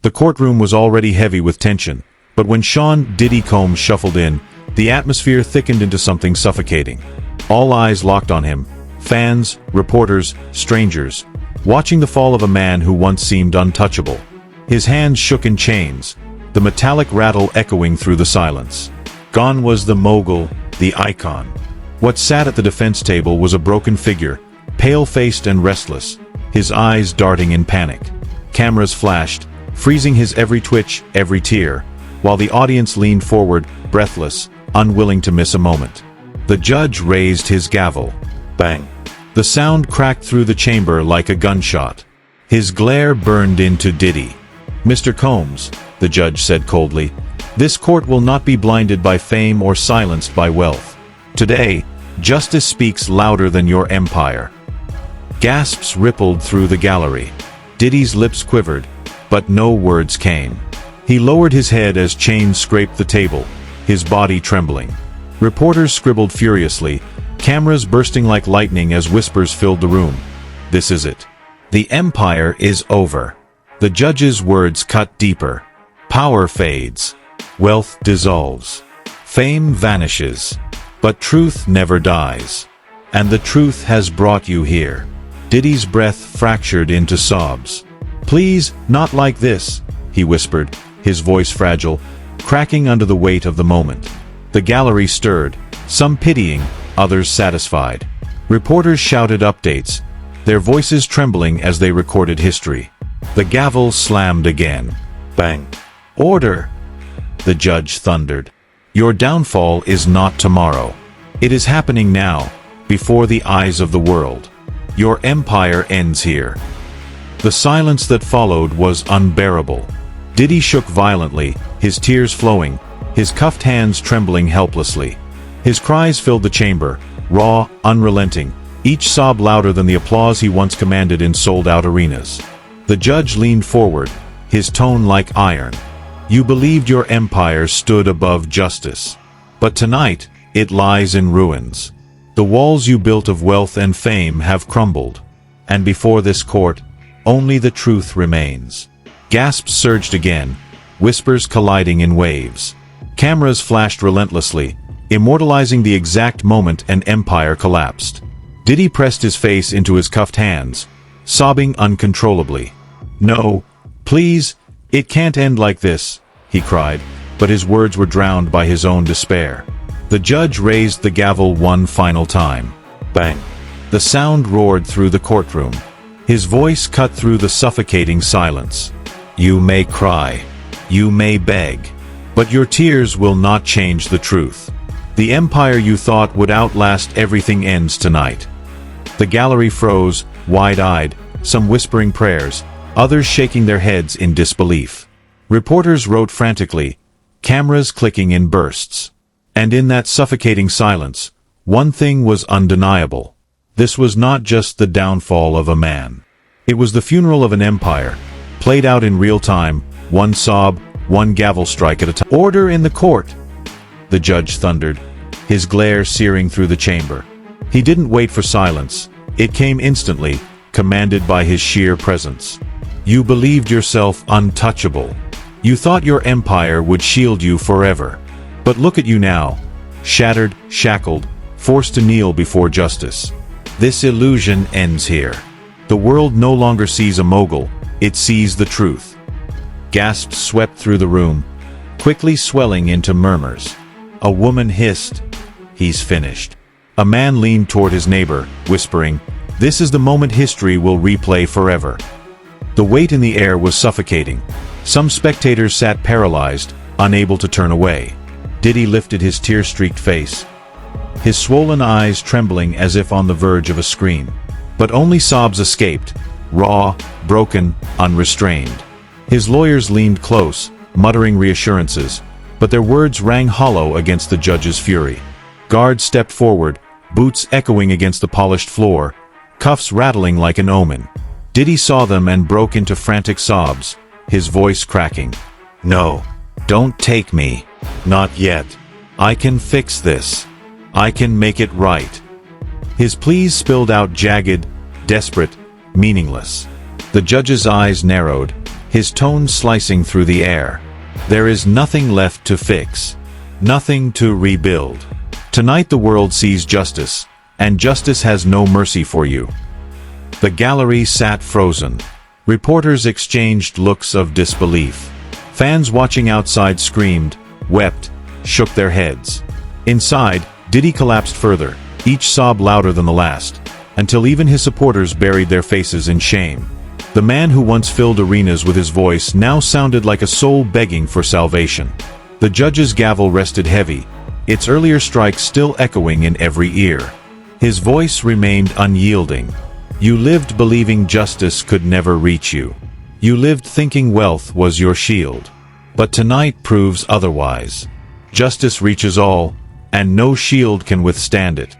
The courtroom was already heavy with tension, but when Sean "Diddy" Combs shuffled in, the atmosphere thickened into something suffocating. All eyes locked on him, fans, reporters, strangers, watching the fall of a man who once seemed untouchable. His hands shook in chains, the metallic rattle echoing through the silence. Gone was the mogul, the icon. What sat at the defense table was a broken figure, pale-faced and restless, his eyes darting in panic. Cameras flashed, freezing his every twitch, every tear, while the audience leaned forward, breathless, unwilling to miss a moment. The judge raised his gavel. Bang! The sound cracked through the chamber like a gunshot. His glare burned into Diddy. "Mr. Combs," the judge said coldly, "this court will not be blinded by fame or silenced by wealth. Today, justice speaks louder than your empire." Gasps rippled through the gallery. Diddy's lips quivered, but no words came. He lowered his head as chains scraped the table, his body trembling. Reporters scribbled furiously, cameras bursting like lightning as whispers filled the room. "This is it. The empire is over." The judge's words cut deeper. Power fades. Wealth dissolves. Fame vanishes. But truth never dies. And the truth has brought you here. Diddy's breath fractured into sobs. "Please, not like this," he whispered, his voice fragile, cracking under the weight of the moment. The gallery stirred, some pitying, others satisfied. Reporters shouted updates, their voices trembling as they recorded history. The gavel slammed again. Bang! "Order!" the judge thundered. "Your downfall is not tomorrow. It is happening now, before the eyes of the world. Your empire ends here." The silence that followed was unbearable. Diddy shook violently, his tears flowing, his cuffed hands trembling helplessly. His cries filled the chamber, raw, unrelenting, each sob louder than the applause he once commanded in sold-out arenas. The judge leaned forward, his tone like iron. "You believed your empire stood above justice. But tonight, it lies in ruins. The walls you built of wealth and fame have crumbled. And before this court, only the truth remains." Gasps surged again, whispers colliding in waves. Cameras flashed relentlessly, immortalizing the exact moment an empire collapsed. Diddy pressed his face into his cuffed hands, sobbing uncontrollably. "No, please, it can't end like this," he cried, but his words were drowned by his own despair. The judge raised the gavel one final time. Bang! The sound roared through the courtroom. His voice cut through the suffocating silence. "You may cry, you may beg, but your tears will not change the truth. The empire you thought would outlast everything ends tonight." The gallery froze, wide-eyed, some whispering prayers, others shaking their heads in disbelief. Reporters wrote frantically, cameras clicking in bursts. And in that suffocating silence, one thing was undeniable. This was not just the downfall of a man. It was the funeral of an empire, played out in real time, one sob, one gavel strike at a time. "Order in the court!" the judge thundered, his glare searing through the chamber. He didn't wait for silence. It came instantly, commanded by his sheer presence. "You believed yourself untouchable. You thought your empire would shield you forever. But look at you now, shattered, shackled, forced to kneel before justice. This illusion ends here. The world no longer sees a mogul, it sees the truth." Gasps swept through the room, quickly swelling into murmurs. A woman hissed, "He's finished." A man leaned toward his neighbor, whispering, "This is the moment history will replay forever." The weight in the air was suffocating. Some spectators sat paralyzed, unable to turn away. Diddy lifted his tear-streaked face, his swollen eyes trembling as if on the verge of a scream. But only sobs escaped, raw, broken, unrestrained. His lawyers leaned close, muttering reassurances, but their words rang hollow against the judge's fury. Guards stepped forward, boots echoing against the polished floor, cuffs rattling like an omen. Diddy saw them and broke into frantic sobs, his voice cracking. "No, don't take me. Not yet. I can fix this. I can make it right." His pleas spilled out jagged, desperate, meaningless. The judge's eyes narrowed, his tone slicing through the air. There is nothing left to fix. Nothing to rebuild. Tonight the world sees justice, and justice has no mercy for you. The gallery sat frozen. Reporters exchanged looks of disbelief. Fans watching outside screamed, wept, shook their heads. Inside, Diddy collapsed further, each sob louder than the last, until even his supporters buried their faces in shame. The man who once filled arenas with his voice now sounded like a soul begging for salvation. The judge's gavel rested heavy, its earlier strike still echoing in every ear. His voice remained unyielding. You lived believing justice could never reach you. You lived thinking wealth was your shield. But tonight proves otherwise. Justice reaches all, and no shield can withstand it.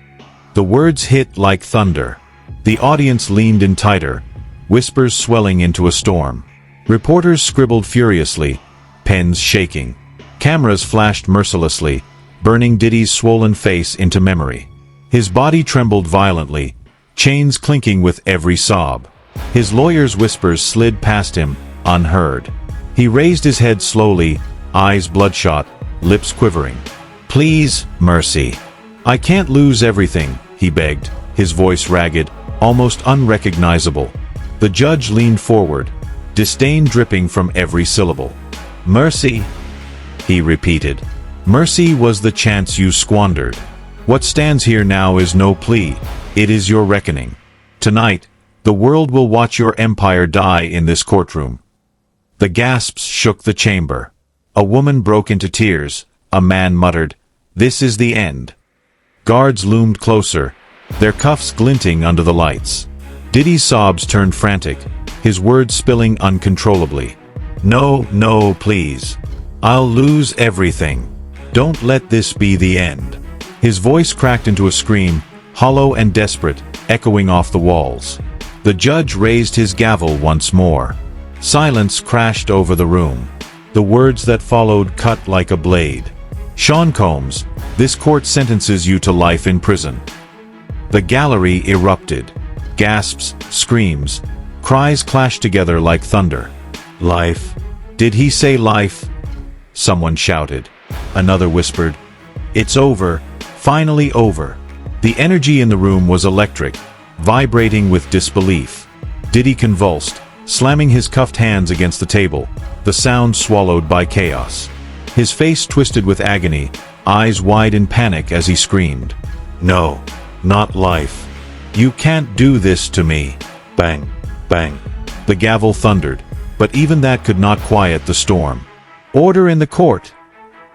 The words hit like thunder. The audience leaned in tighter, whispers swelling into a storm. Reporters scribbled furiously, pens shaking. Cameras flashed mercilessly, burning Diddy's swollen face into memory. His body trembled violently, chains clinking with every sob. His lawyer's whispers slid past him, unheard. He raised his head slowly, eyes bloodshot, lips quivering. "Please, mercy. I can't lose everything," he begged, his voice ragged, almost unrecognizable. The judge leaned forward, disdain dripping from every syllable. "Mercy," he repeated. "Mercy was the chance you squandered. What stands here now is no plea, it is your reckoning. Tonight, the world will watch your empire die in this courtroom." The gasps shook the chamber. A woman broke into tears, a man muttered, "This is the end." Guards loomed closer, their cuffs glinting under the lights. Diddy's sobs turned frantic, his words spilling uncontrollably. "No, no, please. I'll lose everything. Don't let this be the end." His voice cracked into a scream, hollow and desperate, echoing off the walls. The judge raised his gavel once more. Silence crashed over the room. The words that followed cut like a blade. "Sean Combs, this court sentences you to life in prison." The gallery erupted. Gasps, screams, cries clashed together like thunder. "Life? Did he say life?" Someone shouted. Another whispered, "It's over, finally over." The energy in the room was electric, vibrating with disbelief. Diddy convulsed, slamming his cuffed hands against the table, the sound swallowed by chaos. His face twisted with agony, eyes wide in panic as he screamed, "No, not life. You can't do this to me." Bang, bang. The gavel thundered, but even that could not quiet the storm. "Order in the court!"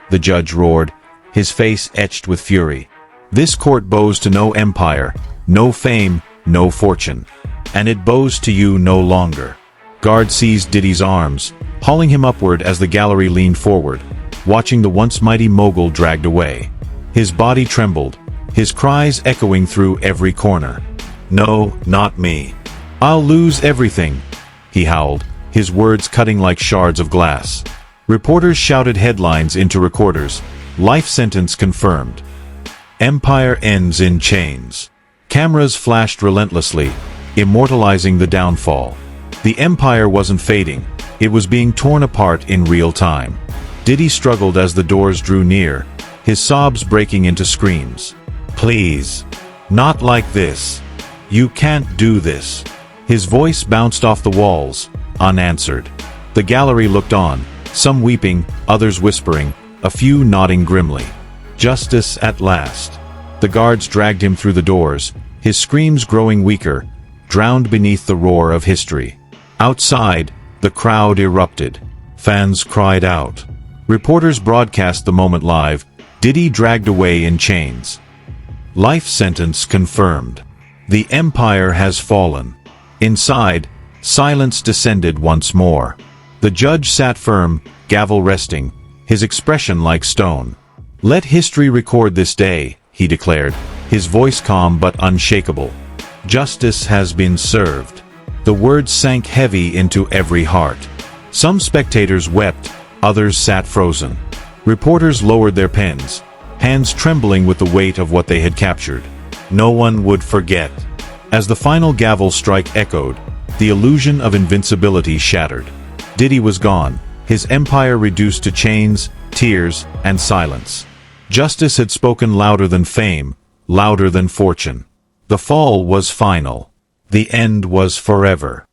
the judge roared, his face etched with fury. "This court bows to no empire, no fame, no fortune. And it bows to you no longer." Guards seized Diddy's arms, hauling him upward as the gallery leaned forward, watching the once mighty mogul dragged away. His body trembled, his cries echoing through every corner. "No, not me. I'll lose everything," he howled, his words cutting like shards of glass. Reporters shouted headlines into recorders, "Life sentence confirmed. Empire ends in chains." Cameras flashed relentlessly, immortalizing the downfall. The empire wasn't fading, it was being torn apart in real time. Diddy struggled as the doors drew near, his sobs breaking into screams. "Please. Not like this. You can't do this." His voice bounced off the walls, unanswered. The gallery looked on, some weeping, others whispering, a few nodding grimly. Justice at last. The guards dragged him through the doors, his screams growing weaker, drowned beneath the roar of history. Outside, the crowd erupted. Fans cried out. Reporters broadcast the moment live, Diddy dragged away in chains. Life sentence confirmed. The empire has fallen. Inside, silence descended once more. The judge sat firm, gavel resting, his expression like stone. "Let history record this day," he declared, his voice calm but unshakable. "Justice has been served." The words sank heavy into every heart. Some spectators wept, others sat frozen. Reporters lowered their pens, hands trembling with the weight of what they had captured. No one would forget. As the final gavel strike echoed, the illusion of invincibility shattered. Diddy was gone, his empire reduced to chains, tears, and silence. Justice had spoken louder than fame, louder than fortune. The fall was final. The end was forever.